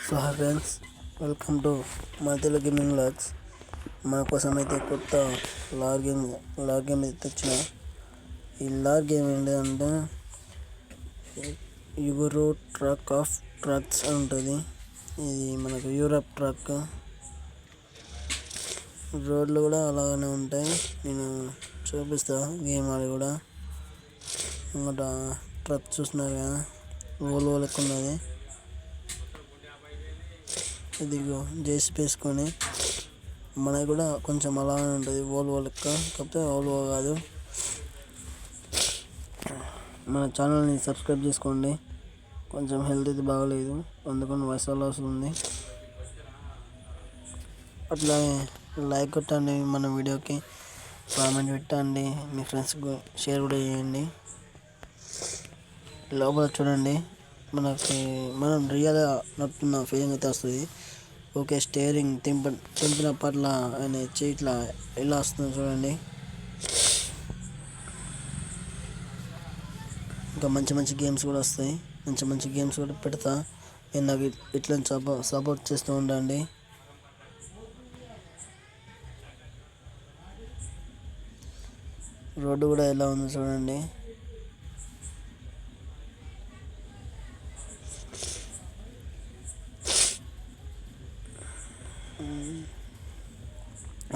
So hi friends, welcome to మా Telugu gaming vlogs. మన కోసం అయితే కొత్త లార్ గేమ్ అయితే తెచ్చిన. ఈ లార్ గేమ్ ఏంటంటే యూరో ట్రక్ ఆఫ్ ట్రక్స్ అని ఉంటుంది. ఇది మనకు యూరప్ ట్రక్. రోడ్లు కూడా అలాగనే ఉంటాయి. నేను చూపిస్తా గేమ్ ఆడి కూడా. ఇంకోట ట్రక్ చూస్తున్నారు కదా, ఓల్వో లెక్క ఉన్నది. ఇదిగో జేసీబీ వేసుకొని మనకి కూడా కొంచెం అలానే ఉంటుంది, ఓల్వో లెక్క. కాకపోతే ఓల్వో కాదు. మన ఛానల్ని సబ్స్క్రైబ్ చేసుకోండి. కొంచెం హెల్త్ అయితే బాగలేదు, అందుకని వాయిస్ అలా వస్తుంది. అట్లానే లైక్ కొట్టండి మన వీడియోకి, కామెంట్ పెట్టండి, మీ ఫ్రెండ్స్కి షేర్ కూడా చేయండి. లోపల చూడండి, మనం రియల్గా నడుపుతున్న ఫీలింగ్ అయితే వస్తుంది. ఓకే, స్టీరింగ్ తెంపిన పట్ల ఆయన చేయిట్లా ఎలా వస్తుందో చూడండి. ఇంకా మంచి మంచి గేమ్స్ కూడా వస్తాయి. మంచి గేమ్స్ కూడా పెడతా. నేను నాకు ఇట్లా సపోర్ట్ చేస్తూ ఉండండి. రోడ్డు కూడా ఎలా ఉందో చూడండి.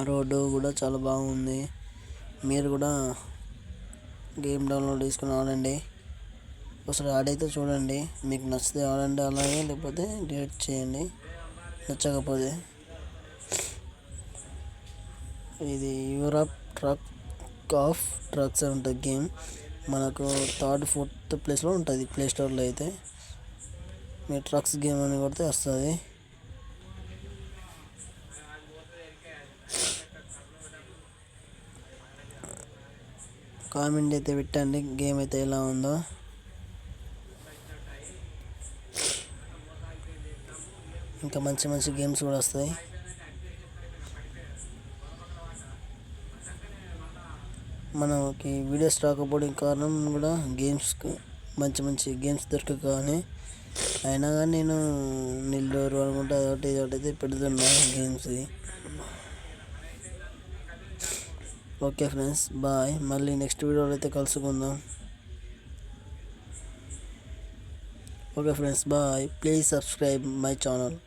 రోడ్డు కూడా చాలా బాగుంది. మీరు కూడా గేమ్ డౌన్లోడ్ చేసుకుని ఆడండి. ఒకసారి ఆడైతే చూడండి, మీకు నచ్చితే ఆడండి, అలాగే లేకపోతే డిలీట్ చేయండి నచ్చకపోతే. ఇది యూరప్ ట్రక్ ఆఫ్ ట్రక్స్ అని ఉంటుంది గేమ్. మనకు 3rd 4th ప్లేస్లో ఉంటుంది ప్లే స్టోర్లో. అయితే మీరు ట్రక్స్ గేమ్ అని కొడితే వస్తుంది. కామెంట్ అయితే పెట్టండి గేమ్ అయితే ఎలా ఉందో. ఇంకా మంచి గేమ్స్ కూడా వస్తాయి. మనకి వీడియోస్ రాకపోవడం కారణం కూడా గేమ్స్కి మంచి గేమ్స్ దొరకక. కానీ అయినా కానీ నేను నెల్లూరు అనుకుంటా అదొకటి అయితే పెడుతున్నా గేమ్స్. Okay friends, bye. మళ్ళీ నెక్స్ట్ వీడియోలో అయితే కలుసుకుందాం. Okay friends, bye. Please subscribe my channel.